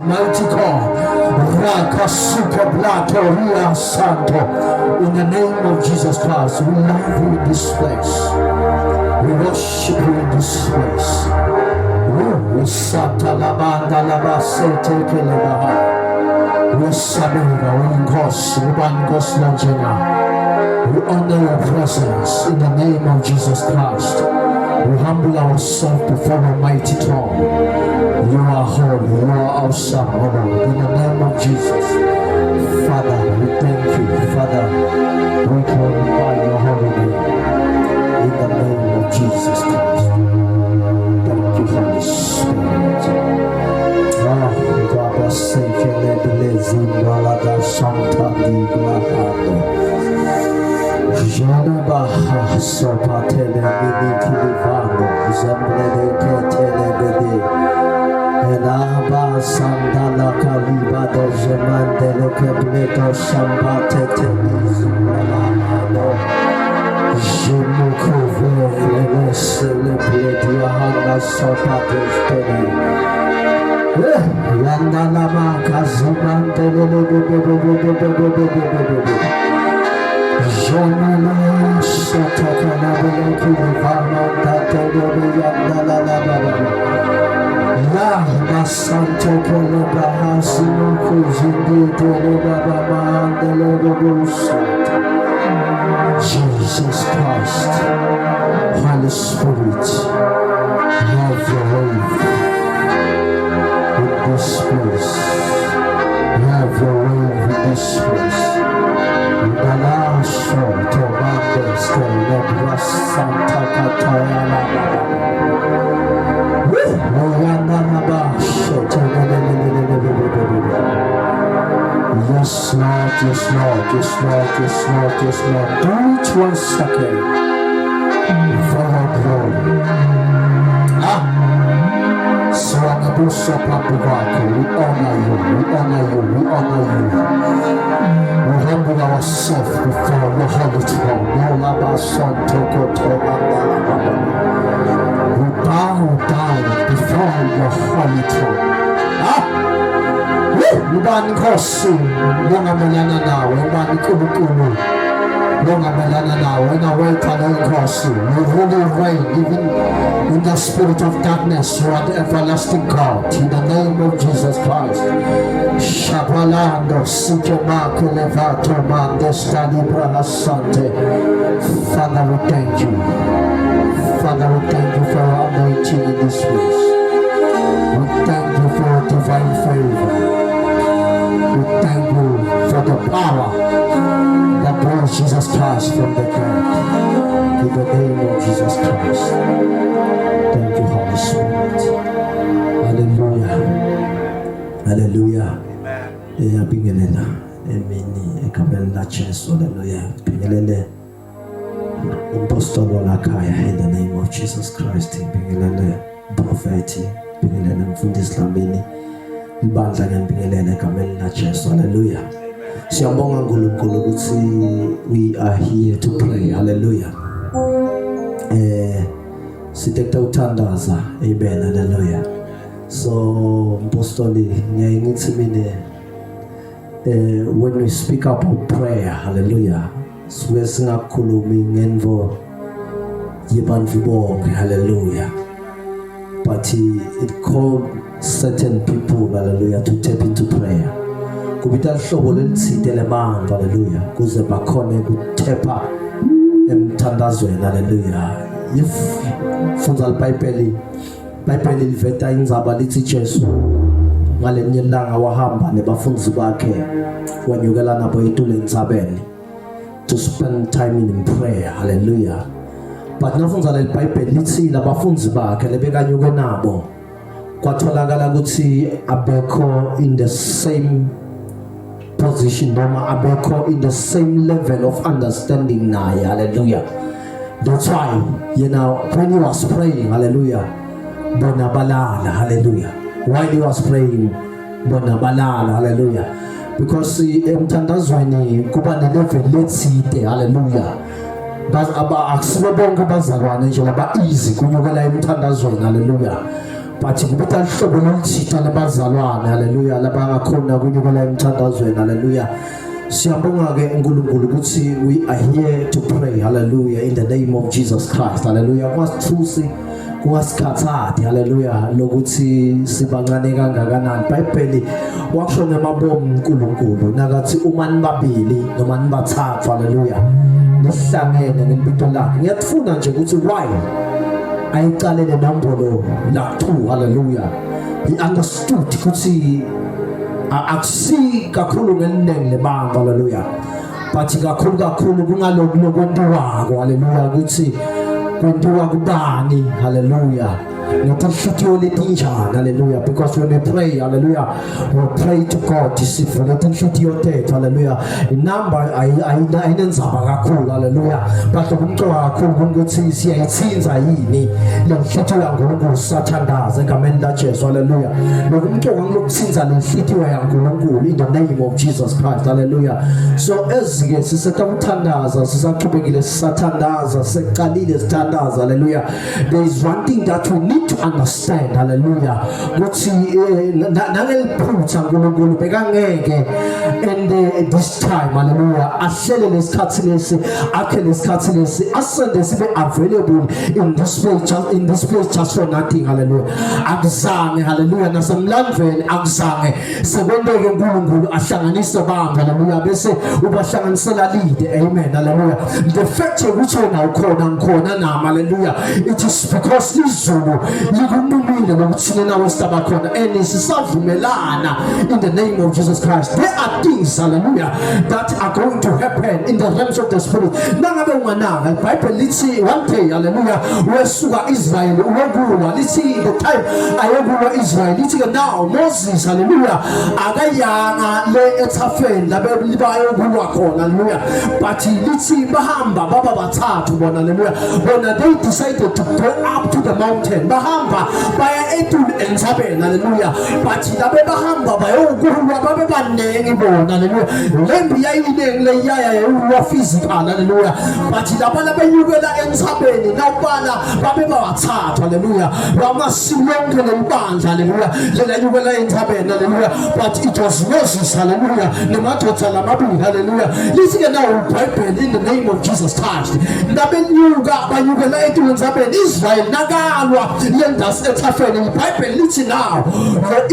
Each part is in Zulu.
Mighty God, Rakasuka Blatoria Santo, in the name of Jesus Christ, we love you in this place. We worship you in this place. We Santa Labanda Labasete Kelebaha. We Sabina, Wingos, Rubangos Lajena. We honor your presence in the name of Jesus Christ. We humble ourselves before Almighty throne. You are holy, you are awesome, O Lord, in the name of Jesus. Father, we thank you. Father, we glorify your holy name in the name of Jesus Christ. Thank you, Holy Spirit. Baba Sekele Belezi Balada Santa Di Blahado. Janaba Sopatele Bidi Kilivano, Zemble Ketele Bidi. Elaba Sandala Kaliba do Zemandele Kebledo Sambate Tenis Malado Jimukuve Lenes Lebledia Hana Sopates Teni Yandalama Kazumandele Jomala Sotakana Kilivano Tatele Yandala La Santo Keleba Sino Kuzindi Teleba Mandele Jesus Christ, Holy Spirit, have your way in this place. Have your way in this place. Nala Santo Bandes Keleba Santa Catayana. Yes, Lord, yes, Lord, yes, Lord, yes, Lord, yes, Lord. Do it once again for your glory. So we honor you, we honor you, we honor you. We humble ourselves before your holy throne. We bow down before your holy throne. Ubani Kosi, Longa Melana now, Ubani Kubukulu, Longa Melana now, when I wait on Kosi, you really reign even in the spirit of darkness. You are the everlasting God, in the name of Jesus Christ. Shabalando, Sikema, Levato, Mandestani, Brahasante. Father, we thank you. Father, we thank you for our anointing in this place. We thank you for your divine favor. We thank you for the power that brought Jesus Christ from the dead. In the name of Jesus Christ. Thank you, Holy Spirit. Hallelujah. Hallelujah. Amen. Bingelela. Emini ekamela cheso. Hallelujah. Bingelele. Apostol Walakaya in the name of Jesus Christ. Bingelele. Prophet. Bingelele mfundisi lambini. Ibandla ngempilelele egameni la Jesu. Hallelujah. Siyabonga uNkulunkulu ukuthi we are here to pray. Hallelujah. Sitekta uthandaza. Amen. Hallelujah. So Apostoli ngiyayithi mine when we speak about prayer, hallelujah, suke singakhulumi ngenvo yebantfu bonke. Hallelujah. But it called certain people, hallelujah, to tap into prayer. Kubita hlobo lelitsite lebantu, hallelujah, kuze bakhone kuthepa emthandazweni. Hallelujah. If funza iBhayibheli liveta indzaba lithi Jesu ngalenye ilanga wahamba nebafunzi bakhe wanyukela nabo etule entsabeni to spend time in prayer. Hallelujah. But nafunza leBhayibheli lithi labafunzi bakhe lebekanyuke nabo kwatholakala ukuthi abekho in the same position noma abekho in the same level of understanding naye. Hallelujah. That's why, when he was praying, hallelujah, bona balala. Hallelujah. While he was praying, bona balala. Hallelujah. Because emthandazweni kuba ne-level letside. Hallelujah. But aba akusibonke bazalwane nje laba easy kunyukela emthandazweni. Hallelujah. but ngibutha ihlobo lomthitha labazalwane haleluya labangakhona kunyukela emthandazweni haleluya. Siyabonga ke uNkulunkulu ukuthi we are here to pray hallelujah in the name of Jesus Christ hallelujah. Kwasithusi kungasikhathathi hallelujah lokuthi sibancane kangakanani. iBhayibheli wakusho ngemabomu uNkulunkulu nakathi uma nibabili noma nibathathu hallelujah nihlangene ngebizo lakhe. Ngiyafuna nje ukuthi why ayiqalele nombolo la 2 hallelujah. He understood ukuthi akusi kakhulu ngeningi lebanga hallelujah, but kakhulu kungalokho lokwentiwako hallelujah ukuthi kwentiwa kubani hallelujah. Ngetinhlitiyo letinjani hallelujah, because when we pray hallelujah we pray to God for letinhlitiyo tethu hallelujah. Inamba ayinenzaba kakhulu hallelujah, but ukumcoka kakhulu ukuthi siyayithinza yini lenhlitiyo yaNkulunkulu sathandaza egameni laJesu hallelujah. Lokumcoka ngilokuthinza lenhlitiyo yaNkulunkulu in the name of Jesus Christ hallelujah. So ezike sisethamthandaza sisaqhubekile sisathandaza seqalile sithandaza hallelujah. There is one thing that we need to understand hallelujah ukuthi nangeliphutha uNkulunkulu bekangeke and this time hallelujah ahlele lesikhathi lesi akhe lesikhathi lesi asende sibe available in this place just for nothing hallelujah. Akuzange hallelujah nasemlandweni akuzange sekwenteke uNkulunkulu ahlanganise abantu hallelujah bese ubahlanganisela lead amen hallelujah. The fact ukuthi wena ukhona ngikhona nami hallelujah, it is because izulu likumile lokuthina nawe sibakhona and sisavumelana in the name of Jesus Christ. There are things hallelujah that are going to happen in the realms of the spirit. Nangabe ungananga iBhayibheli lithi one day hallelujah wesuka Israel uyokulwa lithi the time ayokulwa Israel lithi ke now Moses hallelujah akayanga le ethafeni labe libayokulwa khona hallelujah, but lithi bahamba baba bathathu bona hallelujah. Bona they decided to go up to the mountain bahamba baya entsabeni hallelujah, but labe bahamba bayokulwa babe banengi bona hallelujah. Lembi yayinengi le yaya physical hallelujah, but laba benyukela entsabeni nawubala babe bathathu hallelujah. Bamasilonke lembandla hallelujah lenyukela entsabeni hallelujah, but it was Moses hallelujah nemadoda lamabili hallelujah. Lithi ke now iBhayibheli in the name of Jesus Christ ndabenyuka banyukela entsabeni Israel nakalwa yendas ethafeni. iBhayibheli lithi now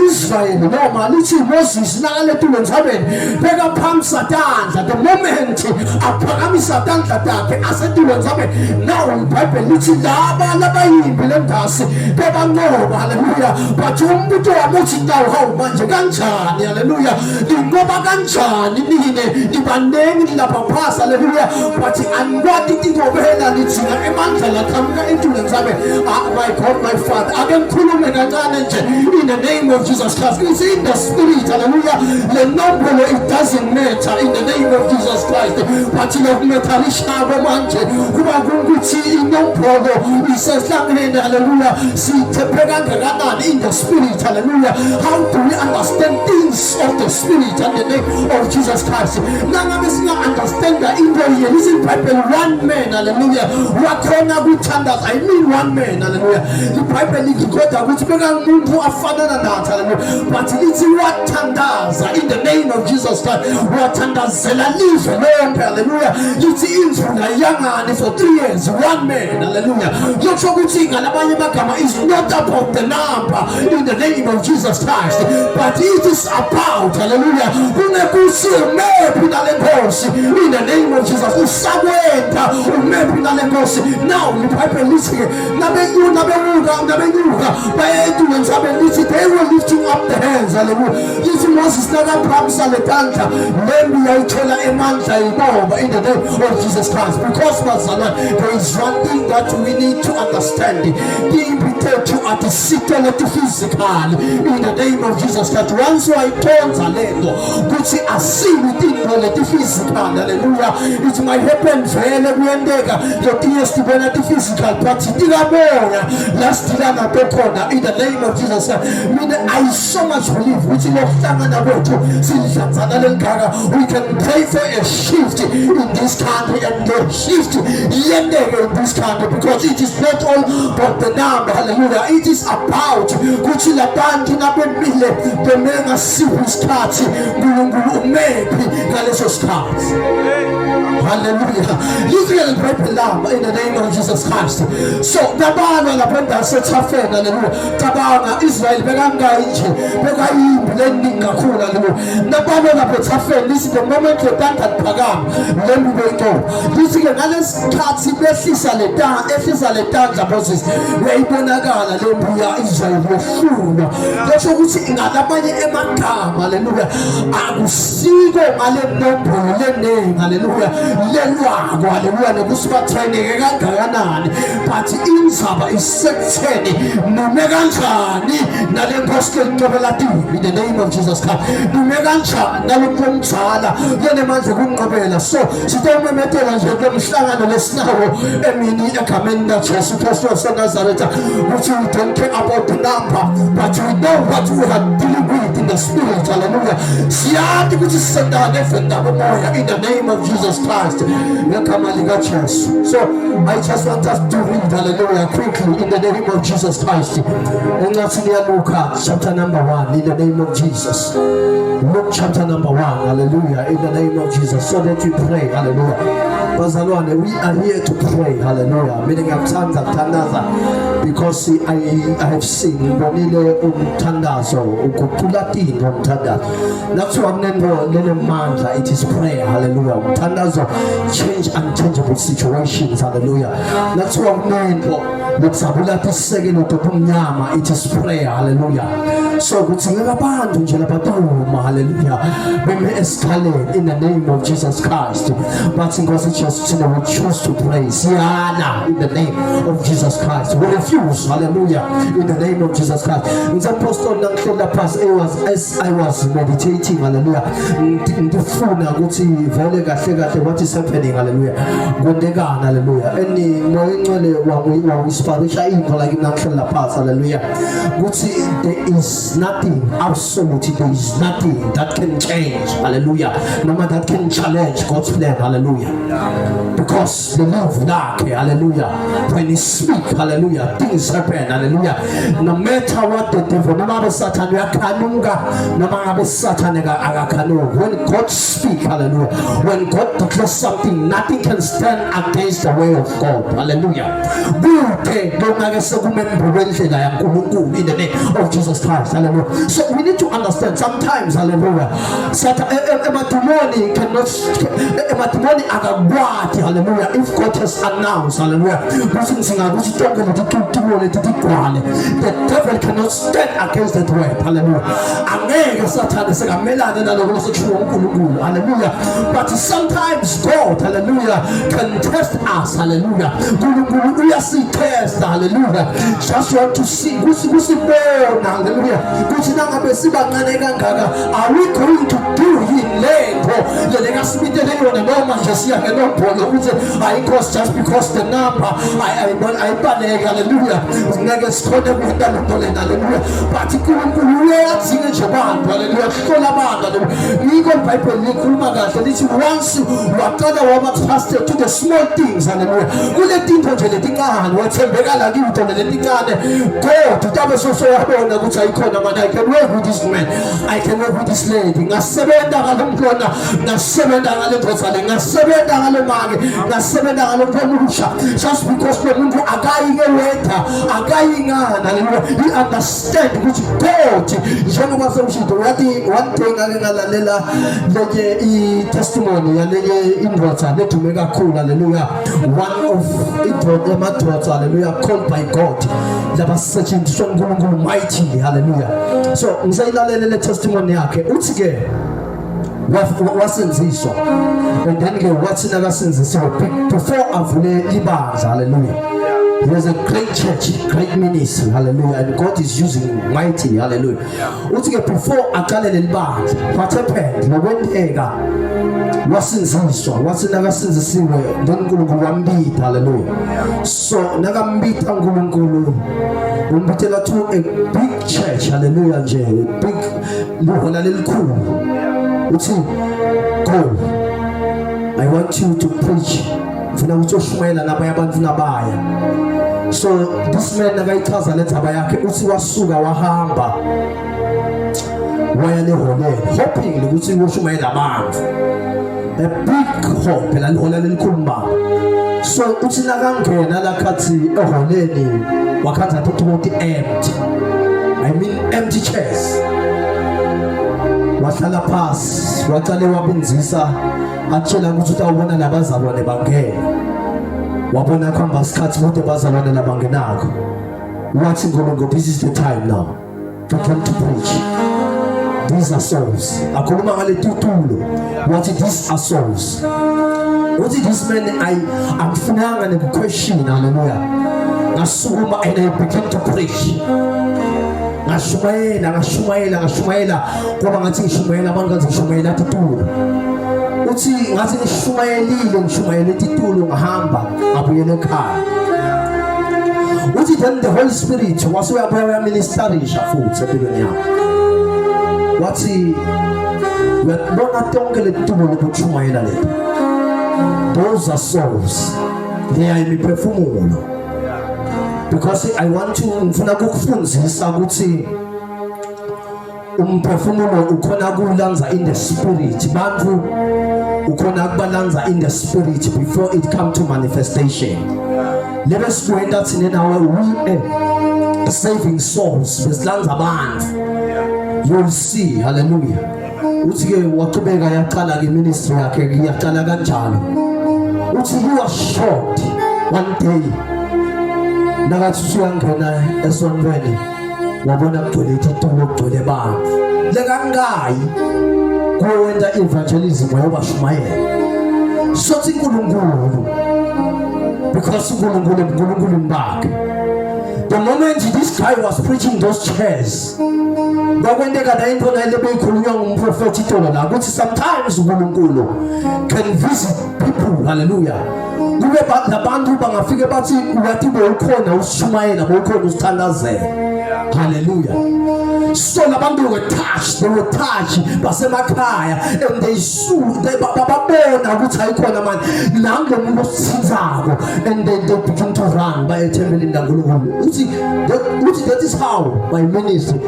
Israel noma lithi Moses nakalethu entsabeni beka phambi satandla the moment aphakamisa tandla takhe asethu entsabeni. Now iBhayibheli lithi laba labayimbi lendasi bebanqoba hallelujah, but umbuto wamuthi now how manje kanjani hallelujah linqoba kanjani nine ibanengi lapha phasa hallelujah, but angikwadi ingobela lithi emandla lakhamka entule entsabeni. My God my Father ake ngikhulume kancane nje in the name of Jesus Christ. It's in the spirit hallelujah. Le nombolo it doesn't matter in the name of Jesus Christ, but lokumetha lishabo manje kuba kunguthi inombolo isehlangene hallelujah sithephe kangakanani in the spirit hallelujah. How do we understand things of the spirit in the name of Jesus Christ? Nangabe singa understand into here this is Bible one man hallelujah wakhona kuthandaza I mean one man hallelujah. iBhayibheli ligoda ukuthi beka umuntu afanana nathi hallelujah, but lithi wathandaza in the name of Jesus Christ wathandazela lizwe lonke hallelujah. Lithi imvula yangani for 3 years one man hallelujah. Yokusho ukuthi ngalabanye amagama is not about the number in the name of Jesus Christ, but it is about hallelujah ungekusi umepi nalenkosi in the name of Jesus usakwenda umepi nalenkosi. Now iBhayibheli lithi nabenyuka bayethu entsabeni lithi they were lifting up the hands hallelujah. Lithi Moses nakaphamisa letandla lembi yayithola emandla inqoba in the name of Jesus Christ. Because bazalwane there is one thing that we need to understand. Impithethu atisitele physical in the name of Jesus Christ. Once you are uyayiconza lento ukuthi asibi into leti physical. Hallelujah. It might happen vele kuyenteka letinye sibona ti physical but tikamoya lastilana tokhona in the name of Jesus. Mina I so much believe ukuthi lokuhlangana kwethu silihlanzana leligaka we can pray for a shift in this country and the shift yendeke in this country because it is not all about the number. Hallelujah. It is about ukuthi labantu nabemile bemenga siku isikhathi uNkulunkulu umephi ngaleso sikhathi. Hallelujah. Israel break in the name of Jesus Christ. So tabana lapenda sethafena. Hallelujah. Tabana Israel bekanga nje bekayimbi leningi kakhulu. Hallelujah. Nabana lapethafena this is the moment the bank at phakama lembi bento. This is ngalesikhathi behlisa letandla Moses uyayibonakala lembi ya Israel yohlulwa. Lesho ukuthi ngalabanye emagama. Hallelujah. Akusiko ngale nombolo leningi. Hallelujah. Lelwako. Hallelujah. Nokusibatheneke kangakanani but inzaba isekutheni nome kanjani nale nkosi lenqobelative in the name of Jesus Christ. Nome kanjani nalomzala yenemandla kunqobela. So sitomemethela nje kumhlangano lesinawo emini egameni laJesu Kristu waseNazaretha ukuthi we don't care about the number but we know what we are dealing with in the spirit. Hallelujah. Siyazi ukuthi sisendane efendaba moya in the name of Jesus Christ. So I just want us to read, hallelujah, quickly in the name of Jesus Christ. Luke chapter number 1 in the name of Jesus. Luke chapter number 1, hallelujah, in the name of Jesus. So that we pray, hallelujah. We are here to pray, hallelujah. Meaning of times of Tandaza, because see, I have seen Bonile Tandazo, Ukupulatin on Tanda. That's what Nenman, it is prayer, hallelujah. Tandazo change unchangeable situations, hallelujah. That's what meant but Sabulati second Nyama, it is prayer, hallelujah. So good thing about hallelujah. We may escalate in the name of Jesus Christ. But in God's church, we choose to praise Yana in the name of Jesus Christ. We refuse, hallelujah, in the name of Jesus Christ. In the apostle as I was meditating, hallelujah, in the phone, what is happening, hallelujah. Hallelujah. Any more inspiration in the past, hallelujah. There is nothing, absolutely, there is nothing that can change, hallelujah. No matter that can challenge God's plan, hallelujah. Because the love dark, hallelujah. When He speak, hallelujah, things happen, hallelujah. No matter what the devil, no matter Satan, no matter Satan, when God speak, hallelujah. When God declares something, nothing can stand against the way of God, hallelujah. In the name of Jesus Christ, hallelujah. So we need to understand sometimes, hallelujah, hallelujah, if God has announced, hallelujah, the devil cannot stand against that word, hallelujah. Hallelujah. But sometimes God, hallelujah, can test us, hallelujah. We are see test, hallelujah. Just want to see, hallelujah. Are we going to do Him later? I cause just because the number I hallelujah. Hallelujah. But once you are fasted to the small things, hallelujah. I can work with this man, I can work with this lady. Just because we understand which God one thing testimony one of it hallelujah, called by God that was such a mighty, hallelujah. So the testimony wasn't this so and then what's another sense so before I've libands, hallelujah. There's a great church, great ministry, hallelujah, and God is using mightily, hallelujah. Before aqale leli bandla, what happened? Nokwenteka wasinziswa, wasinakasinzisiwe ngoNkulunkulu wambitha, hallelujah. So nakambitha uNkulunkulu umbithela to a big church, hallelujah, nje big lihola lelikhulu. Uthi go, I want you to preach. Ufuna ukuthi ushumayela nabanye abantu nabaya. So this man nakayichaza lethaba yakhe uthi wasuka wahamba waya leholeni hoping ukuthi ushumayela abantu. A big hope la lihola lelikhuluma. So uthi nakangena lakhathi eholeni wakhatha ukuthi empty. I mean empty chairs. Wahlala phansi waqale wabinzisa atshela ukuthi utawubona labazalwane bangena. Wabona khamba isikhathi ukuthi bazalwane labangenako. Wathi ngoba this is the time now to come to preach. These are souls. Akhuluma ngale tutulo. What it is are souls. What it is man I'm funanga ne question, hallelujah. Ngasukuma and I begin to preach. Ngashumayela ngoba ngathi ngishumayela abantu ngathi ngishumayela tutulo. Uthi ngathi ngishumayele titulo ngahamba ngabuyela ekhaya. Uthi then the Holy Spirit wasuyabuya ministerisha futhi empilweni yakho. Wathi uyabona tonke letitulo lokushumayela lethu. Those are souls. They are imiphefumulo. Because I want to ngifuna ukukufunzisa ukuthi umphefumulo ukhona kulanza in the spirit. Bantu ukhona kubalanza in the spirit before it come to manifestation. Let us pray that in our we saving souls besilanza abantu. You'll see, hallelujah. Uthi ke waqhubeka yaqala ke ministry yakhe yaqala kanjalo. Uthi he was shocked one day. Nakathi usuyangena esontweni wabona kugcwele ititulo kugcwele abantu. Lekangayi kuwenta evangelism wayobashumayela. Sothi uNkulunkulu because uNkulunkulu mbakhe. The moment this guy was preaching those chairs, bakwendeka la into nayilebe ikhulunywa ngumprofeti tolo la ukuthi sometimes uNkulunkulu can visit people, hallelujah. Kube labantu bangafike bathi uyathi bokhona ushumayela bokhona usithandazela, hallelujah. So labantu were touched, basemakhaya and they babona ukuthi ayikhona manje nango umuntu osizako and they begin to run by ethembelini laNkulunkulu. Uthi that is how my ministry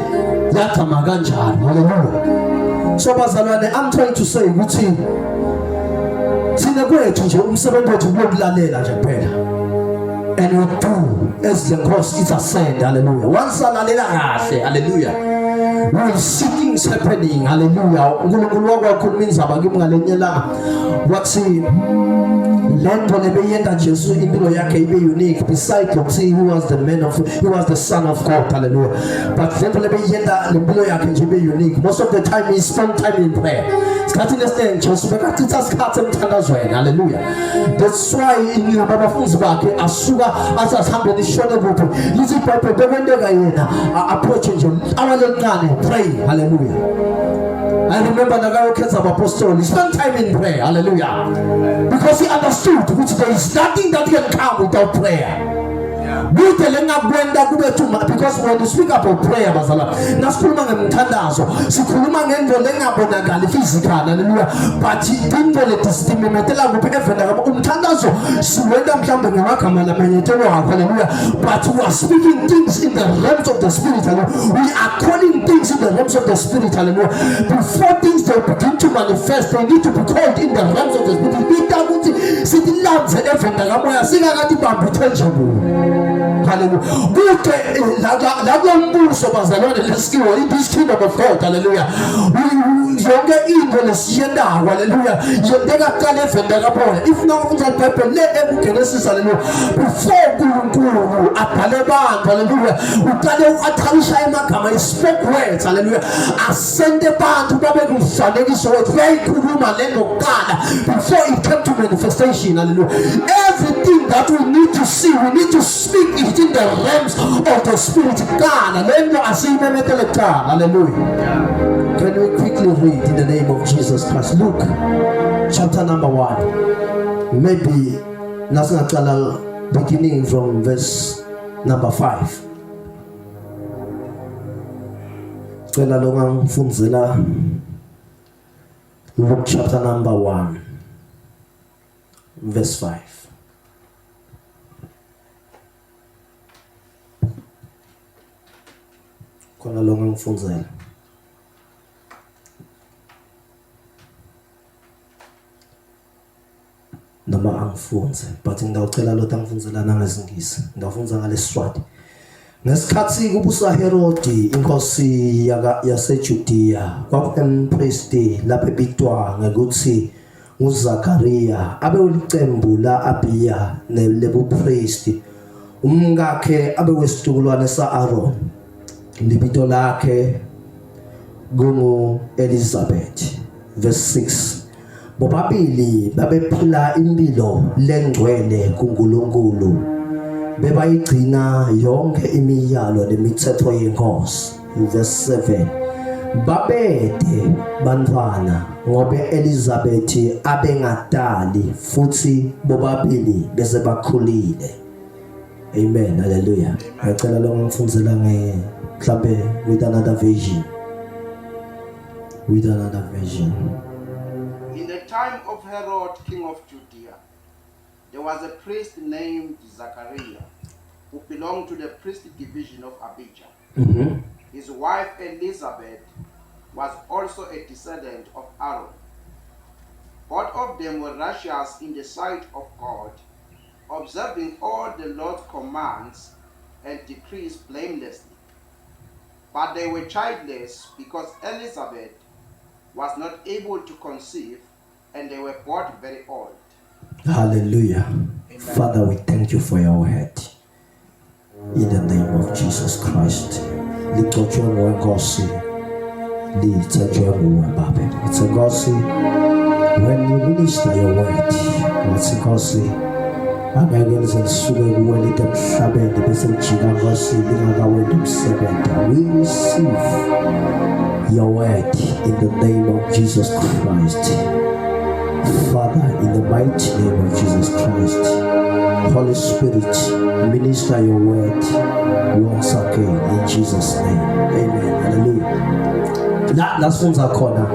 yathama kanjalo, hallelujah. So bazalwane, I'm trying to say ukuthi thina kwethu nje umsebenzi wethu ukulalela nje kuphela and we do as the cross is ascend, hallelujah. Once alalela kahle, hallelujah, we see things happening, hallelujah. uNkulunkulu wakwakhuluma indzaba kimi ngalenye la wathi lento lebeyenda Jesu impilo yakhe ibe unique beside ukuthi he was the son of God, hallelujah. But lento lebeyenda impilo yakhe nje ibe unique. Most of the time he spent time in prayer. Skathi nesithenge Jesu bekachitha isikhathi emthandazweni, hallelujah. That's why abafundi bakhe asuka asahambe nishone kuphi lithi iBhayibheli bekwendeka yena approach nje awalencane pray, hallelujah. I remember Nagayokhetha apostle, he spent time in prayer, hallelujah, because he understood which there is nothing that can come without prayer. Because when you speak about prayer, nasikhuluma ngemthandazo, sikhuluma ngento lengabonakali physical, hallelujah, but into letisimemetela kuphi evela umthandazo siwenda mhlambe ngamagama lamenyetelo wakho, hallelujah, but we are speaking things in the realms of the spirit, hallelujah. We are calling things in the realms of the spirit, hallelujah. Before things they begin to manifest, they need to be called in the realms of the spirit. Sithi lanze evela kamoya singakati bambi tangible. Hallelujah. Kude la kombuso bazalwane lesikiwe in this kingdom of God. Hallelujah. Yonke into lesiyendayo. Hallelujah. Yendeka kale venda kapona. If now ufunda iBhayibheli le eGenesis. Hallelujah. Before uNkulunkulu abhale abantu. Hallelujah. Uqale uqalisha emagama, he spoke words. Hallelujah. Asende abantu babe kumfanekiso wethu. Bayikhuluma lento kuqala before it came to manifestation. Hallelujah. Everything that we need to see, we need to speak it in the realms of the spirit. God, hallelujah. Can we quickly read in the name of Jesus Christ? Luke chapter number 1. Maybe beginning from verse number 5. Luke chapter number 1 verse 5. Kona longa ngifundzela noma angifunze, but ngidawucela lo tangifundzela nangesingisi, ngidafundza ngaleSiswati. Ngesikhathi kubusa Herodi inkosi yaseJudiya, kwakunempristi lapho ebitwa ngekuthi nguZakhariya, abe ulicembu la Abiya lebupristi. Umkakhe abe wesitukulwane sa-Aaron, libito lakhe kungu Elizabeth. Verse 6. Bobabili babephila impilo lengcwele kuNkulunkulu, bebayigcina yonke imiyalo nemithetho yenkosi. Verse 7. Babede bantwana ngobe Elizabeth abengadali futhi bobabili bese bakhulile. Amen. Hallelujah. Ngicela lo ngifundzela mhlambe with another vision. In the time of Herod, king of Judea, there was a priest named Zachariah who belonged to the priestly division of Abijah. His wife Elizabeth was also a descendant of Aaron. Both of them were righteous in the sight of God, observing all the Lord's commands and decrees blamelessly. But they were childless because Elizabeth was not able to conceive, and they were both very old. Hallelujah. Amen. Father, we thank you for your word. In the name of Jesus Christ. It's a gossip. When you minister your word, what's a gossip? We receive your word in the name of Jesus Christ. Father, in the mighty name of Jesus Christ, Holy Spirit, minister your word once again in Jesus' name. Amen. Hallelujah. That's one corner.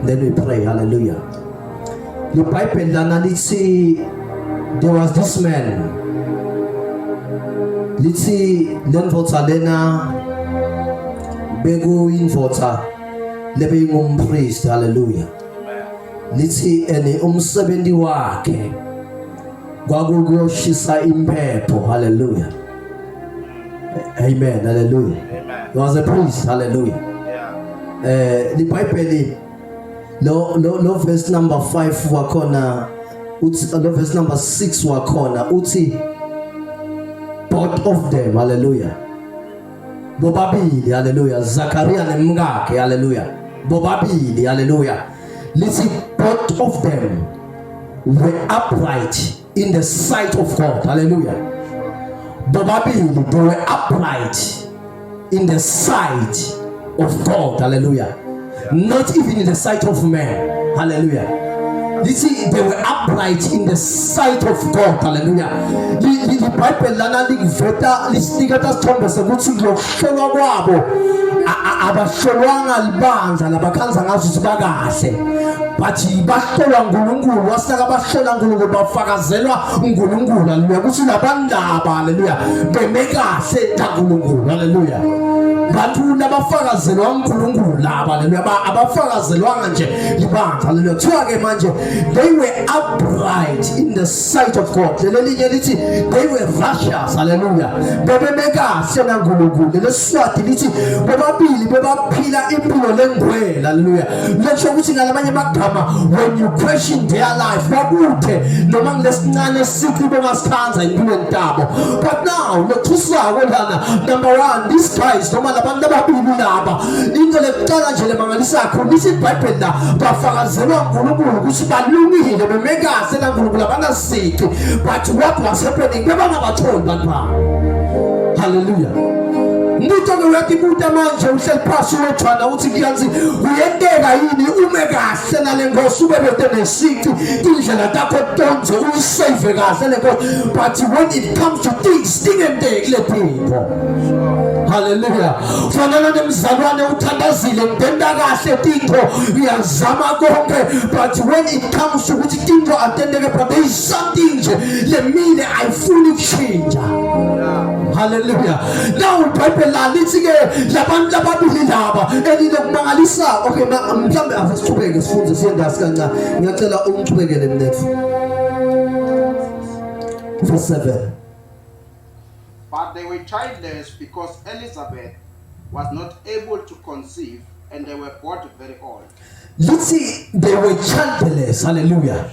Then we pray. Hallelujah. The Bible analysis, there was this man. Let's see, then for Talena, Bego in Vota, Lebing priest, hallelujah. Let's see, any 70 wake, Gwago Shisa impepo, hallelujah. Amen, hallelujah. Amen. He was a priest, hallelujah. Yeah. The Bible. No verse number 5 wakona no verse number 6 wakona uti both of them, hallelujah. Bobabili, hallelujah. Zachariah nemngake, hallelujah. Bobabili, hallelujah. Listen, both of them were upright in the sight of God, hallelujah. Bobabili, they were upright in the sight of God, hallelujah. Not even in the sight of man. Hallelujah. You see, they were upright in the sight of God. Hallelujah. The Bible lana liveta lisigata stomba saguthi lokuhlolwa kwabo abasholwanga libanza labakhanza ngazo sibakahle, but bahlolwa uNkulunkulu. Wasaka bahlola uNkulunkulu bafakazelwa uNkulunkulu. Hallelujah. Kuthi labandaba, hallelujah, beme kahle kaNkulunkulu. Hallelujah. bantu labafakazelwa uNkulunkulu laba haleluya abafakazelwanga nje libandla haleluya kuthiwa ke manje they were upright in the sight of God lelinye lithi they were righteous haleluya bebekahle naNkulunkulu lesiswati lithi bobabili bebaphila impilo lengwela haleluya lesho ukuthi ngalamanye amagama when you question their life bakuthe noma ngilesincane sikho bengasikhanza impilo entabo but now lothusako lana number 1 these guys noma labantu ababili laba into lekuqala nje lemangalisakho lithi iBhayibheli la bafakazelwa uNkulunkulu ukuthi balungile bemekahle naNkulunkulu abangasiki but what was happening bebangabatholi bantu hallelujah Nito ke uyakibuta manje uhleli phansi wethwana uthi kuyanzi uyenteka yini ume kahle nalengosi ube betenesiki indlela takho tonze uyisave kahle lengosi but when it comes to things dingenteki lephupho hallelujah fanele nemzalwane uthandazile ngidenda kahle tinto uyazama konke but when it comes to ukuthi tinto atendeke but there is something nje lemile ayifuni ukuchinja hallelujah now iBhayibheli lithi ke labantu ababili laba elinokumangalisa okay mhlambe asithubeke sifunze siyendasi kancane ngiyacela umthubekele mnethu verse 7 But they were childless because Elizabeth was not able to conceive and they were both very old. Lithi they were childless hallelujah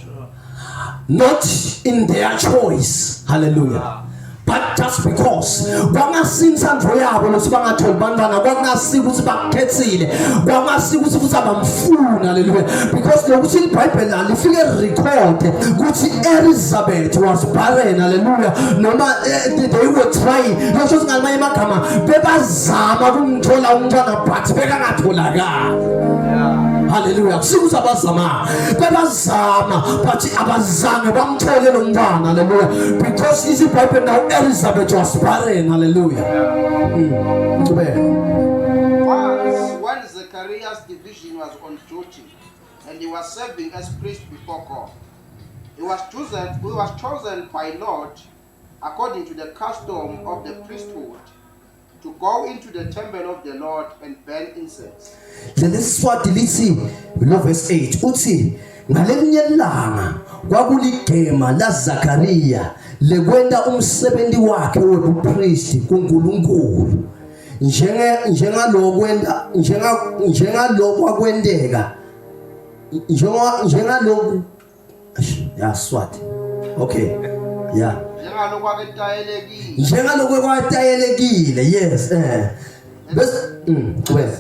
not in their choice hallelujah but just because bangasintsandvo yabo losibangatholi bantwana kwangasika ukuthi bakhethile kwangasika ukuthi futhi abamfuna haleluya because lokuthi iBhayibheli lifike record ukuthi Elizabeth was barren haleluya noma they were trying lokho singalimanye amagama bebazama ukumthola umntwana but bekangatholakala hallelujah kusikuthi abazama bebazama but abazange bamthole lo mntwana haleluya because is iBhayibheli now Elizabeth was barren hallelujah Once when Zechariah's division was on duty and he was serving as priest before God, he was chosen by Lord according to the custom of the priesthood to go into the temple of the Lord and burn incense. Lesiswati lithi lo verse 8 uthi ngalelinye ilanga kwakuligema la Zakaria lekwenda umsebenzi wakhe wobupriest kuNkulunkulu njengalokho kwendeka njengalokho ya Swati okay yeah njengalokho kwatayelekile yes bese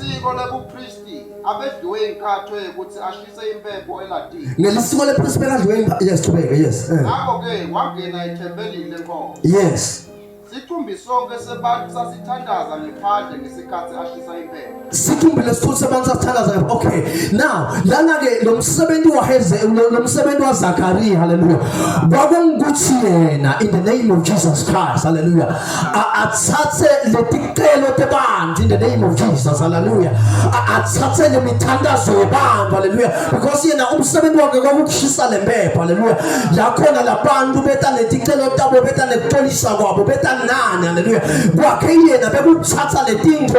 isiko lebupristi abedwe inkatho ukuthi ashise impepho eladini ngelisiko lepriest bekadliwe yes tubeke yes ngakho ke wangena ethembelini lenkomo yes Sikhumbi sonke sebantu sasithandaza ngephandle ngesikhathi ashisa impepho Sikhumbule sithuthi sebantu sasithandaza okay now lana ke lo msebenzi lo msebenzi waZakaria hallelujah kwakungukuthi yena in the name of Jesus Christ hallelujah athathe leticelo tebantu in the name of Jesus hallelujah athathe lemithandazo yebantu hallelujah because yena umsebenzi wakhe kwakukushisa lempepho hallelujah la khona labantu beta leticelo tabo beta nekuxolisa kwabo beta nani hallelujah kwakhe yena bekuthatha letinto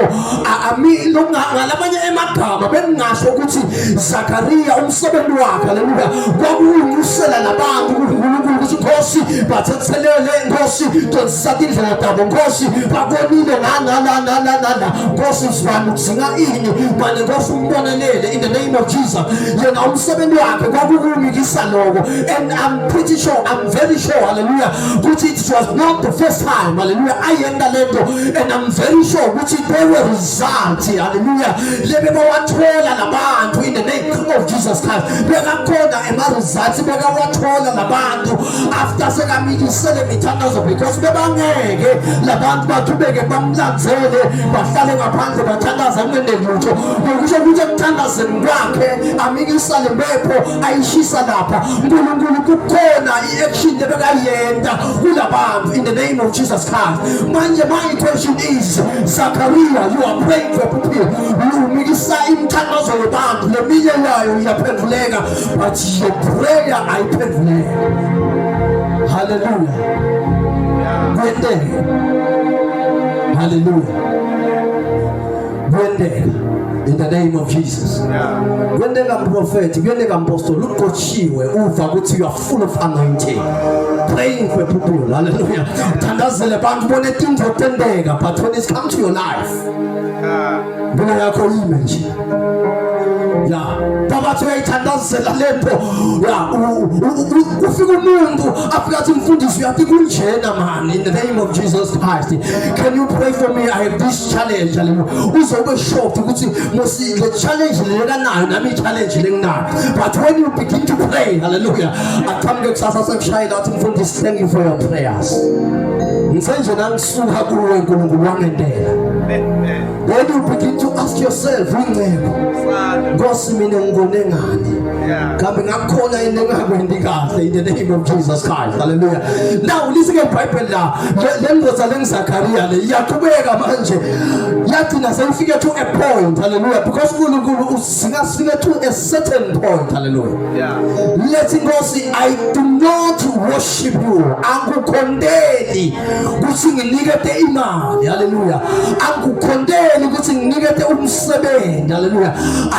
ngalamanye emagama bengasho ukuthi Zakaria umsebenzi wakhe hallelujah kwakunyusela labantu kuNkulunkulu ukuthi Nkosi bathethelele Nkosi donsisa indlela tabo Nkosi bakonile nana Nkosi sibani kusinga ini manje Nkosi umbonelele in the name of Jesus yena umsebenzi wakhe kwakukumikisa lokho and I'm pretty sure I'm very sure hallelujah ukuthi it was not the first time hallelujah ayenda lento and I'm very sure ukuthi there were results hallelujah lebe bawathola labantu in the name of Jesus Christ bekakhona results bekawathola labantu after sekamikisele mithandazo because bebangeke labantu bathubeke bamlandzele bahlale ngaphandle bathandaza ngene lutho ngokusho ukuthi ekuthandazeni kwakhe amikisa lempepho ayishisa lapha uNkulunkulu kukhona iaction lebekayenda kulabantu in the name of Jesus Christ manje my question is Zakaria you are praying for people umikisa imthandazo yabantu leminye yayo iyaphenduleka but your prayer ayiphenduleki hallelujah kwendeke hallelujah in the name of Jesus. Kwendeka prophet, kwendeka apostle, uqotshiwe uva ukuthi you are full of anointing. Praying for people. Hallelujah. Thandazele bantu bone things zotendeka, but when it's come to your life, bona yakho image. Yeah, baba uyayithandazela lento. Yeah, ufika umuntu afika athi mfundisi uyathi kunjena man in the name of Jesus Christ. Can you pray for me? I have this challenge. Uzobe shocked ukuthi musi the challenge lekanayo nami challenge lenginayo. But when you begin to pray, hallelujah, akamke kusasa sekushayela athi mfundisi thank you for your prayers. Ngisenje nangisuka kuwe uNkulunkulu wangentela. When you begin to ask yourself, Nkosi mina ngikone ngani? Kambe ngakhona into engakwendi kahle in the name of Jesus Christ. Hallelujah. Now listen to Bible la. Lendoda leNzakaria le iyaqhubeka manje. Yathina seyifike to a point. Hallelujah. Because uNkulunkulu usingafika to a certain point. Hallelujah. Let Nkosi, I do not worship you. Angukondeli ukuthi nginikete imali. Hallelujah. Angukondeli ukuthi nginikete umsebenzi. Hallelujah.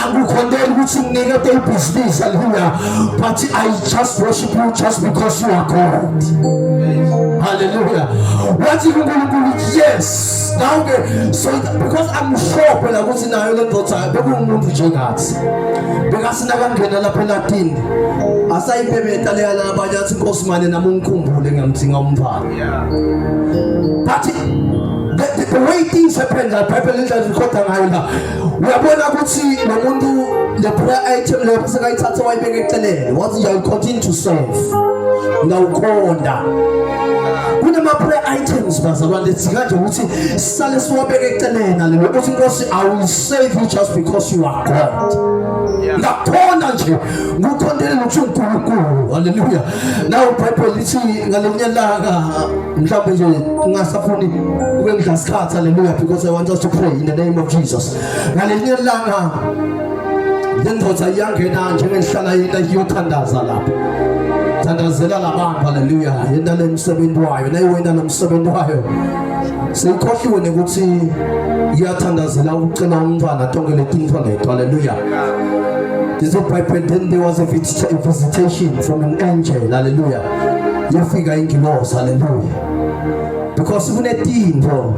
Angukondeli ukuthi nginikete ibusiness. Hallelujah. But I just worship you just because you are God. Hallelujah. What you going to yes. Now so because I'm sure when I was in Ireland people won't be judged. Because nakangena lapha eLatin asayibhebeta le yala bayathi nkosmane namunkumbulo ngamthinga umphana. But the way things happen, the Bible is recorded ngayo la. Uyabona ukuthi nomuntu the prayer item le sekayithatha wayibeka eceleni. What you will continue to serve. Ngawukhonda. Kunama prayer items bazalwane tsikade ukuthi sisale siwabeka eceleni le ukuthi Nkosi I will save you just because you are God. Ngakhona nje ngukhondele uNkulunkulu. Hallelujah. Now Bible lithi ngalenye langa mhlawumbe nje ngasafuni ukwenza isikhathi. Hallelujah. Because I want us to pray in the name of Jesus. Ngalenye langa lendoda iyangena njengenhlala yena iyothandaza lapha. Thandazela labantu. Hallelujah. Yena lemsebenzi wayo nayiwena nomsebenzi wayo. Seyikhohliwe ukuthi iyathandazela ukucela umntwana tonke letinto lethu. Hallelujah. This is Bible. Then there was a visitation from an angel. Hallelujah. Yafika ingilosi. Hallelujah. Because kunetinto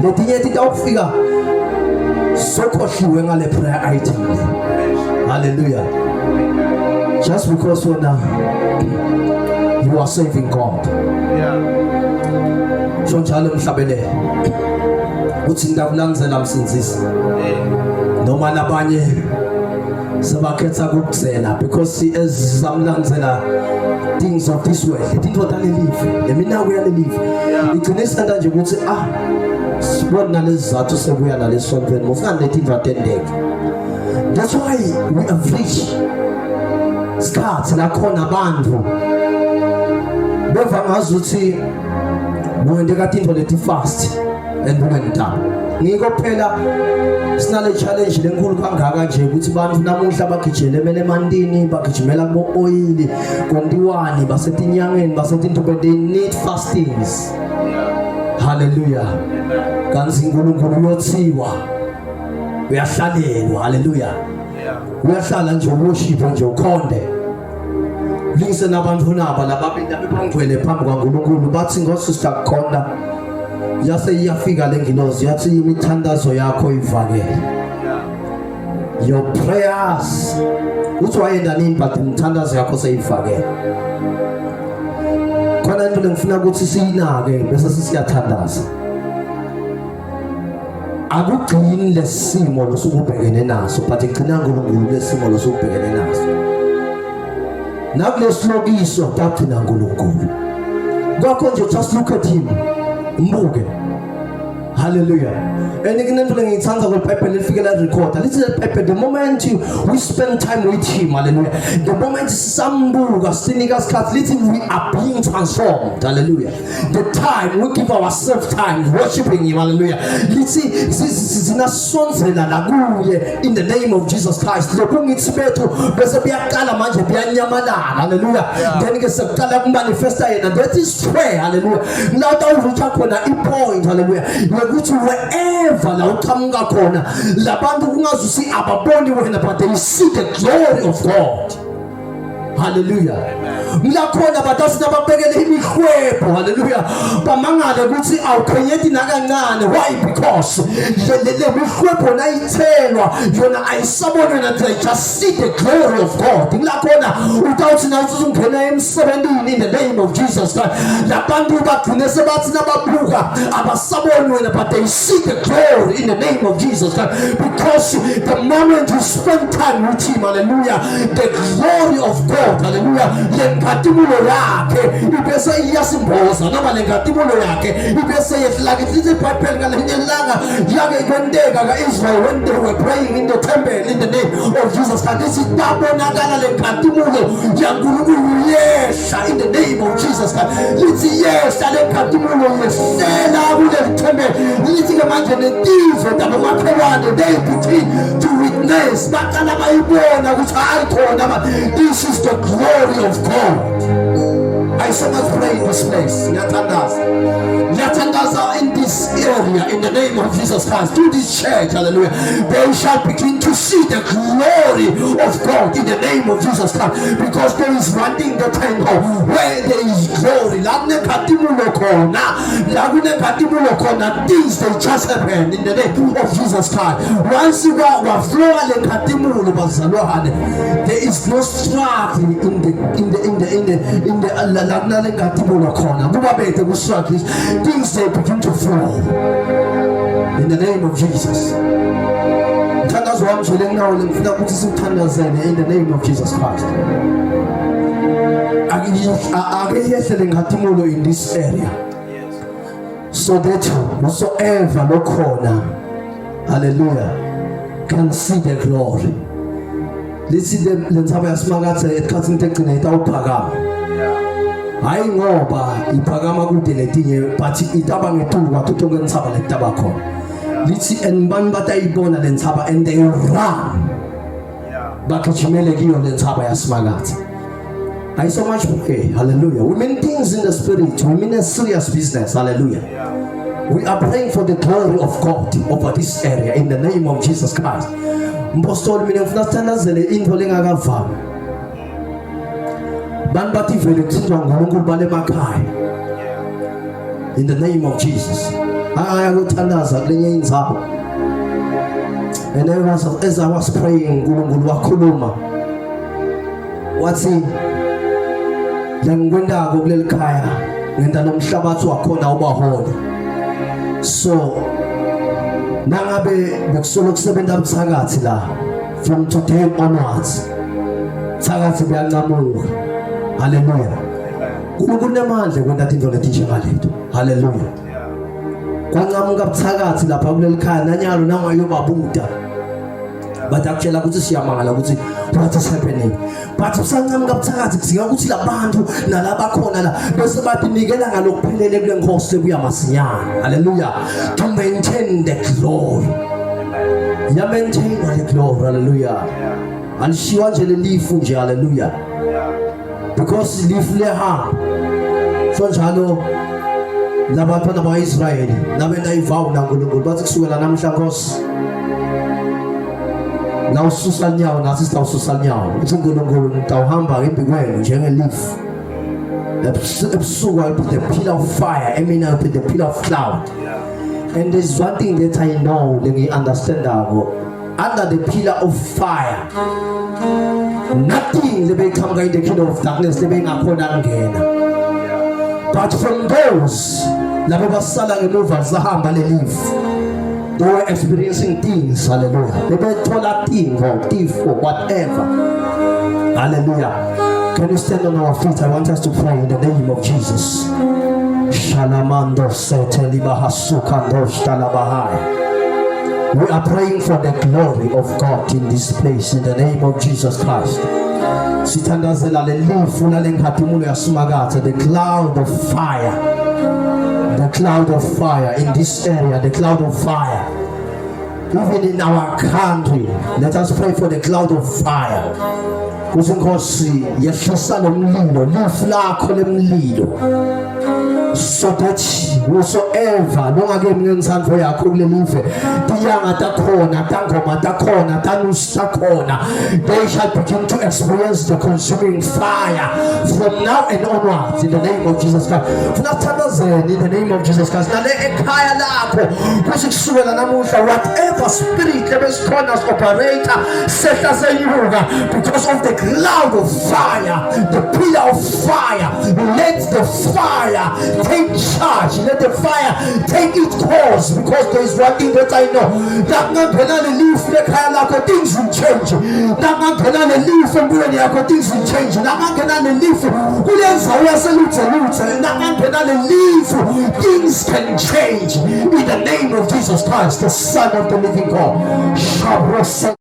letinye titawufika sokhohliwe ngale prayer item. Hallelujah. Just because when you are serving God. So njalo mhlabele uthi ndakulandzela msinzisi noma nabanye sebakhetha ukukusela because ezamlandzela things of this world into talelive lemina kuyalelive igcinisanda nje ukuthi sibona lezizathu sekuya nalesonto mosingane into atendeke. That's why we have reached skhathi la khona abantu beva ngazuthi wende katinto leti fast and ngenta ngiko phela sinale challenge lenkulu kangaka nje ukuthi abantu namuhla bagijele emele emantini bagijimela kubo oil kondiwani basetinyangeni basetintube they need fastings. Hallelujah. Kanzi uNkulunkulu uyothiwa uyahlalelwa. Hallelujah. Uyahlala nje worship nje ukhonde. Listen abantu naba labangcwele phambi kwaNkulunkulu bathi ngosister kukhonda yase iyafika lengilozi yathi imithandazo yakho ivakele. Your prayers uthi wayenda impact imithandazo yakho seyivakele. Khona into engifuna ukuthi siyinake bese sisiyathandaza. Akugcini lesimo losukubhekene naso but igcina uNkulunkulu lesimo losukubhekene naso. Nakulesilokiso tathina uNkulunkulu. Ngakho nje just look at him. Mbuke. Hallelujah. And again, the Bible record. The moment we spend time with him, hallelujah. The moment we are being transformed, hallelujah. The time we give ourselves time worshiping him, hallelujah. In the name of Jesus Christ. Hallelujah. Then it gets a manifest and that is prayer, hallelujah. Now that we talk on a point, hallelujah. Which wherever whatsoever la uqhamuka khona labantu kungazusi ababoni wena but they see the glory of God. Hallelujah. Ngilakhona badazi nababekele imihwebo. Hallelujah. Bamangale ukuthi awukhenyeti nakancane. Why? Because le mihwebo nayithelwa yona ayisabona na they just see the glory of God. Ngilakhona utawuthi na uzungena emsebentini in the name of Jesus Christ. Labantu bagcine sebathi nababuka abasaboni wena but they see the glory in the name of Jesus Christ. Because the moment you spend time with him, hallelujah, the glory of God, hallelujah, lenkatimulo yakhe ibese iyasimboza noma lenkatimulo yakhe ibese yehlaka ithi iBhayibheli ngalenyanga yake kwenteka kaIsrael when they were praying in the temple in the name of Jesus Christ. This is babonakala lenkatimulo yaNkulunkulu yesha in the name of Jesus Christ. Lithi yesha lenkatimulo yesela kule temple lithi ke manje netizwe tabomakhelwane they begin to witness baqala bayibona ukuthi hayi khona this is the glory of God. I so much pray in this place. Yatandaza in this area in the name of Jesus Christ. To this church, hallelujah. They shall begin to see the glory of God in the name of Jesus Christ. Because there is running the temple where there is glory. Things they just happen in the name of Jesus Christ. Once you are there is no struggle in the things they begin to flow in the name of Jesus. In the name of Jesus Christ. In this area, so that whosoever no corner, hallelujah, can see the glory. Listen, lentsaba yasimakathe esikhathini tegcina itawuphakama. Hayi ngoba iphakama kude letinye but itaba ngetulu kwathuthonke lentsaba letaba khona. Lithi enibani batayibona lentsaba and they run. Bagijimele kiyo lentsaba yasimakathe. I so much pray, hallelujah. We mean things in the spirit, we mean a serious business, hallelujah. We are praying for the glory of God over this area in the name of Jesus Christ. Mpostoli mina ngifuna sithandazele into lengakavami. Bantu bathi vele kuthindwa nguNkulunkulu bale emakhaya. In the name of Jesus. Ayakuthandaza kulenye indzaba. And as I was praying, uNkulunkulu wakhuluma. Wathi lengikwendako kuleli khaya ngenta nomhlabathi wakhona ubaholo. So nangabe bekusolo kusebenza ubuthakathi la from today onwards thakathi buyanqamuka. Hallelujah. Kunemandla kwenta into lethi ngalento. Hallelujah. Kwanqamuka ubuthakathi lapha kuleli khaya nanyalo nangayobabuda. Batakutshela ukuthi siyamangala ukuthi what is happening. But usanqamuka ubuthakathi kuzika ukuthi labantu nalaba khona la bese bathi nikela ngalokuphelele kule nkosi sebuya masinyana. Hallelujah. To maintain the glory. Ya maintain the glory. Hallelujah. Alishiwa nje lelifu nje. Hallelujah. Because lifu lehamba. So njalo labantwana bakwa-Israyeli nabenda ivow naNkulunkulu bathi kusukela namhla Nkosi na ususa nyawo nathi sitawususa nyawo uthi uNkulunkulu ngitawuhamba ngembi kwenu njengelifu ebusuku I'll put the pillar of fire, emini I'll put the pillar of cloud. And there's one thing that I know, let me understand that under the pillar of fire nothing lebe come in the kingdom of darkness lebe ngakhona ngena. But from those labo basala ngemuva zahamba lelifu, they were experiencing things. Hallelujah. They were told a thing or thief or whatever. Hallelujah. Can you stand on our feet? I want us to pray in the name of Jesus. Shalamando seteli bahasukando shtalabahai. We are praying for the glory of God in this place in the name of Jesus Christ. Sitandazela lelifu lalenkhatimulo yasimakathe, the cloud of fire. The cloud of fire in this area, the cloud of fire. Even in our country, let us pray for the cloud of fire. Kuzinkosi yehlisa lomlilo, lifu lakho lemlilo. so that whosoever nongake mnensandvo yakho kulelive tiyanga takhona tangoma takhona tanusi takhona they shall begin to experience the consuming fire from now and onwards in the name of Jesus Christ. Funa kuthandazeni in the name of Jesus Christ. Nale ekhaya lakho kusukela namuhla whatever spirit lebesikhona operator sehla senyuka because of the cloud of fire, the pillar of fire. Let the fire take charge. Let the fire take its course, because there is one thing that I know. Things will change. Things will change. Things can change in the name of Jesus Christ, the Son of the living God.